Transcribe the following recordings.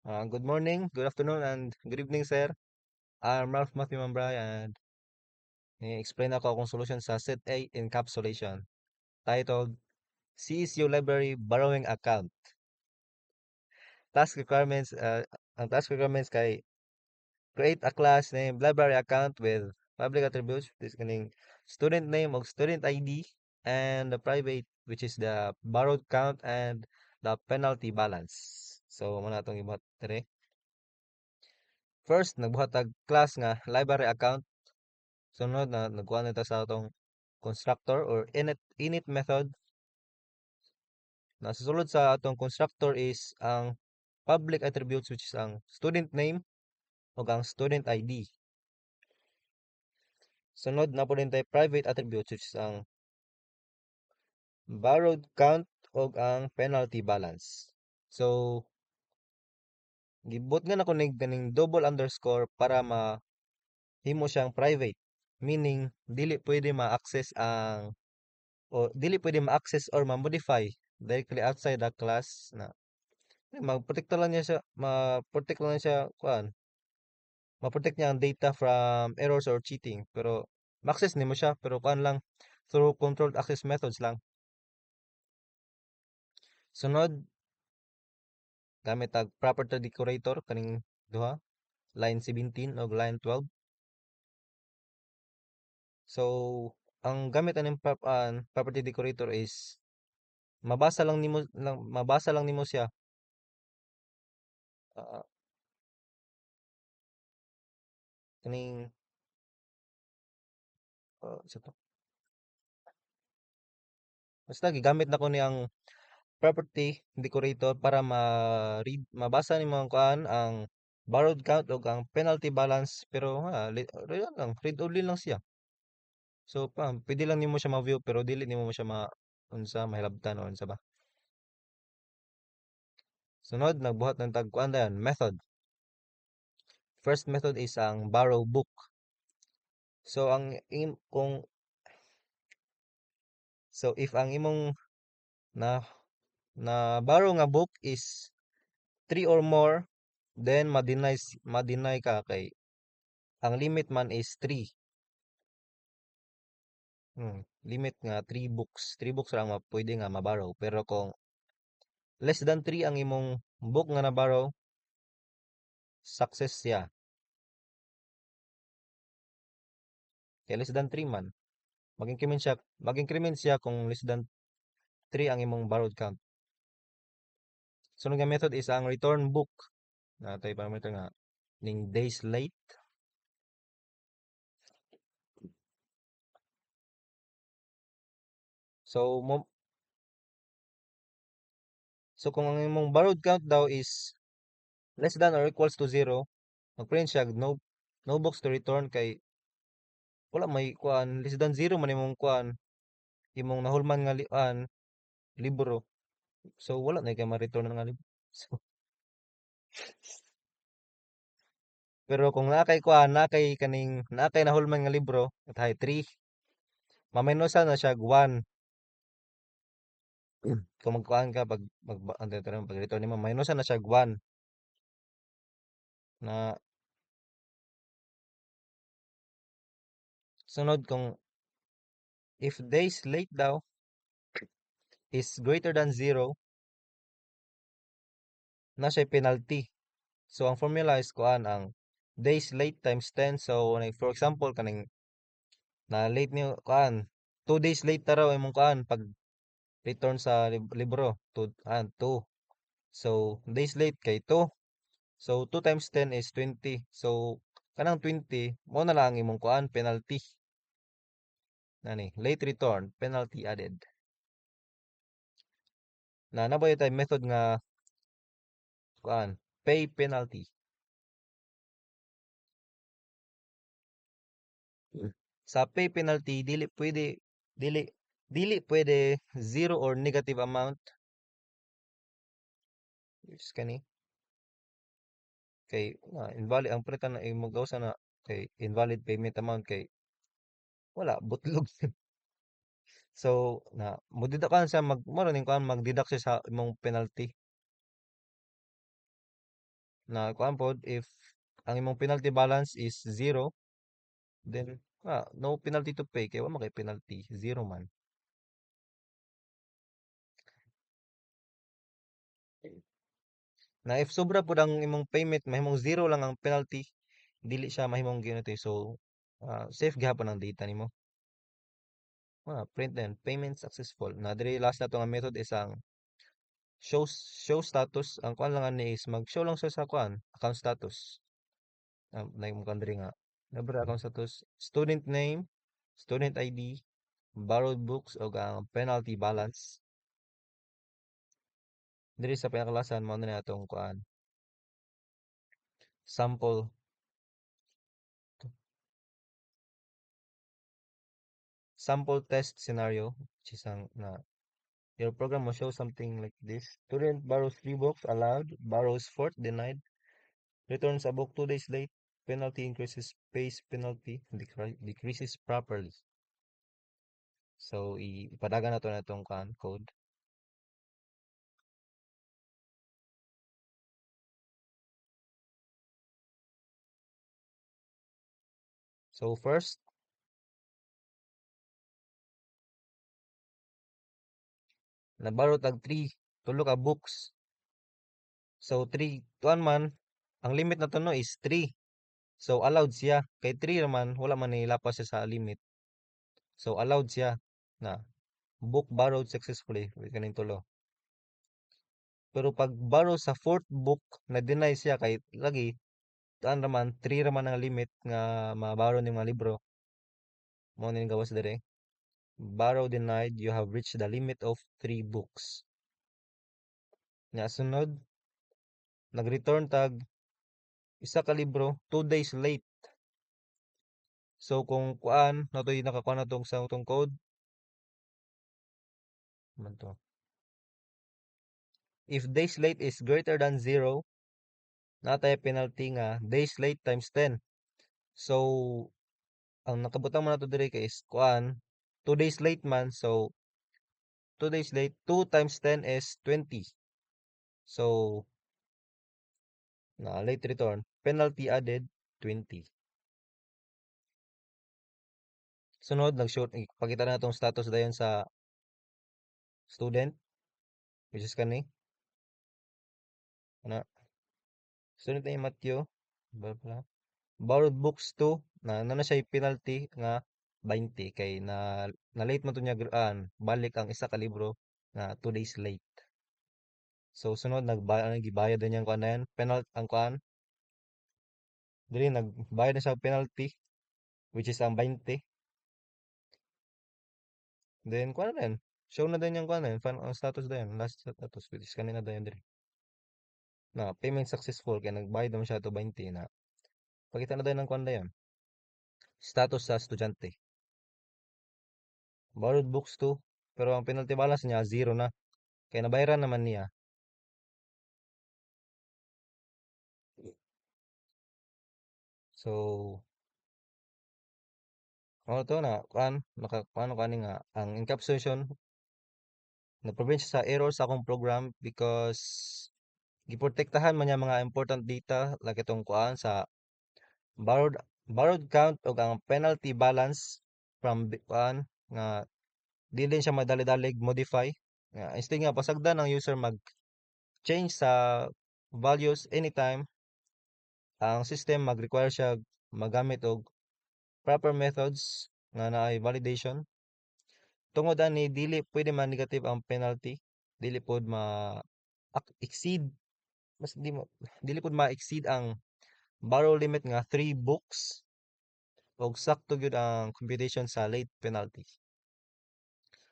Good morning, good afternoon, and good evening, sir. I'm Ralph Matthew Mambray and i-explain ako akong solution sa Set A encapsulation titled CSU Library Borrowing Account. Task requirements, ang task requirements kay create a class named library account with public attributes, this kaning student name or student ID, and the private, which is the borrowed count and the penalty balance. So, muna itong ibuhat dire. First, nagbuhat tag class nga library account. Sunod na nagkuha nito sa atong constructor or init method. Nasusulod sa atong constructor is ang public attributes, which is ang student name o ang student ID. Sunod na po din tayo private attributes, which is ang borrowed count o ang penalty balance. So, gibot nga na kunig ganing double underscore para mahimo siyang private. Meaning, dili pwede ma-access or ma-modify directly outside the class na mag-protect lang niya siya, ma-protect lang siya, ma-protect niya ang data from errors or cheating. Pero, ma-access nimo siya, pero kuan lang, through controlled access methods lang. Sunod, gamit ang property decorator, kaning duha, line 17 o line 12. So, ang gamit aning property decorator is, mabasa lang nimo siya. ah, kaning, isa to. Basta, gigamit na ko niyang property decorator para mabasa ni mga kuan ang borrowed count o ang penalty balance, pero read only lang siya. So pwede lang nimo siya ma-view pero dili nimo mo siya mahilabtan o unsa ba. Sunod, nagbuhat ng tagkuan dayon method. First method is ang borrow book. So if ang imong na na borrow nga book is 3 or more, then ma-deny ka kay ang limit man is 3. Limit nga 3 books. 3 books lang pwede nga ma-borrow. Pero kung less than 3 ang imong book nga na-borrow, success siya. Kaya less than 3 man. Mag-increment siya kung less than 3 ang imong borrowed count. Sunod nga method is ang return book. Natay parameter nga ning days late. So kung ang imong borrowed count daw is less than or equals to 0, mag-print siya no books to return kay wala may kuan less than 0 man imong kuan imong nahulman nga libro. So wala na kay ma-return nga libro. So, pero kung naa kay nahulman nga libro at hay 3, mamainusan na siya 1. Kung magkuan ka pag return nimo mamainusan na siya 1 na sunod kung if days late daw is greater than 0 na siya penalty. So ang formula is kuan ang days late times 10. So like, for example kaning na late niyo kuan 2 days late ta raw imong kuan pag return sa libro 2. So days late kay 2. So 2 times 10 is 20. So kanang 20 mo na lang imong kuan penalty. Nani, late return penalty added. Na naboy tay method nga kuan pay penalty. Sa pay penalty dili dili pwede zero or negative amount. Is kani kay invalid ang pretan na imong gawsa na kay invalid payment amount kay wala butlog. So na mo ka sa mo ning kuan mag-deduct siya sa imong penalty. na kuan pod if ang imong penalty balance is zero, then no penalty to pay kay wa man kay penalty, zero man. Na if sobra pud ang imong payment mahimong zero lang ang penalty, dili siya mahimong ginito so safe gyapon ang data nimo. Print then payment successful. Na diri last na to nga method is ang show status. Ang kuan lang ani is mag-show lang siya sa kuan account status. Na yung diri nga libre account status, student name, student ID, borrowed books o ang penalty balance. Diri sa pinakalasan mo na atong kuan sample sample test scenario, which is ang na your program will show something like this. Student borrows 3 books, allowed, borrows fourth, denied, returns a book 2 days late, penalty increases, pays penalty, decreases properly. So, ipadagan na to na itong code. So, first, nabarot tag 3, tulo ka books. So, 3, tuan man, ang limit na to no is 3. So, allowed siya. Kay 3 naman, wala man nilapas siya sa limit. So, allowed siya na book borrowed successfully. Kaning tulo. Pero pag borrow sa fourth book, na-deny siya kay lagi, taan raman, 3 raman ang limit nga maborrow ni mga libro. Mo ning gawas dire. Borrow denied, you have reached the limit of 3 books. Nya sunod, nag-return tag isa ka libro 2 days late. So kung kuan natoy nakakuha na tong sa utong code man to. If days late is greater than 0, natay penalty nga days late times 10. So ang nakabutang mo na to dire kay is kuan 2 days late man, so 2 days late 2 times 10 is 20. So na late return penalty added 20. Sunod nag-show ipakita na tong status dayon sa student, which is kani na student name Matthew, blah blah. Borrowed books to na siya penalty nga 20 kay na late man to niya balik ang isa ka libro na 2 days late. So sunod gibayad din yang kuan na yan, penalty ang kuan dili nagbayad na siya og penalty, which is ang 20. Then kuan na yan, show na din yung kuan na yan, ang status na yan, last status which is kanina na yan diri na payment successful kay nagbayad naman siya to 20 na pakita na din ng kuan na yan, status sa estudyante. Borrowed books to, pero ang penalty balance niya zero na. Kaya nabayaran naman niya. So, ano to na, paano kani nga, ang encapsulation, na-prevent siya sa error sa akong program because giprotektahan man niya mga important data, like itong kuan sa borrowed, borrowed count o ang penalty balance from kuan, nga di din siya madali-dalig modify. Instead nga, pasagdan ng user mag-change sa values anytime, ang system mag-require siya magamit og proper methods nga naay validation. Tungod ani dili pwede man negative ang penalty, dili pod exceed mas di mo dili pod ma-exceed ang borrow limit nga 3 books ug sakto gyud ang computation sa late penalty.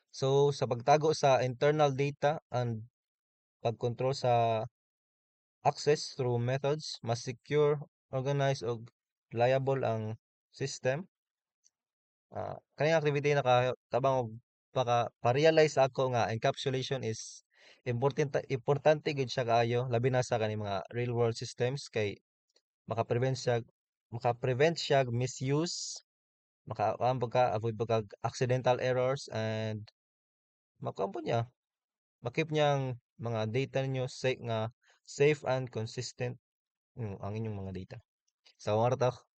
So sa pagtago sa internal data and pagkontrol sa access through methods, mas secure, organized ug reliable ang system. Kanang activity nakatabang og pa-realize ako nga encapsulation is importante gid siya kaayo labi na sa kani mga real world systems kay maka-prevent siya maka-prevent siya misuse, makaambag ka avoid pagka accidental errors and makaambot niya makip niyang mga data ninyo safe and consistent. ang inyong mga data. So, mao to.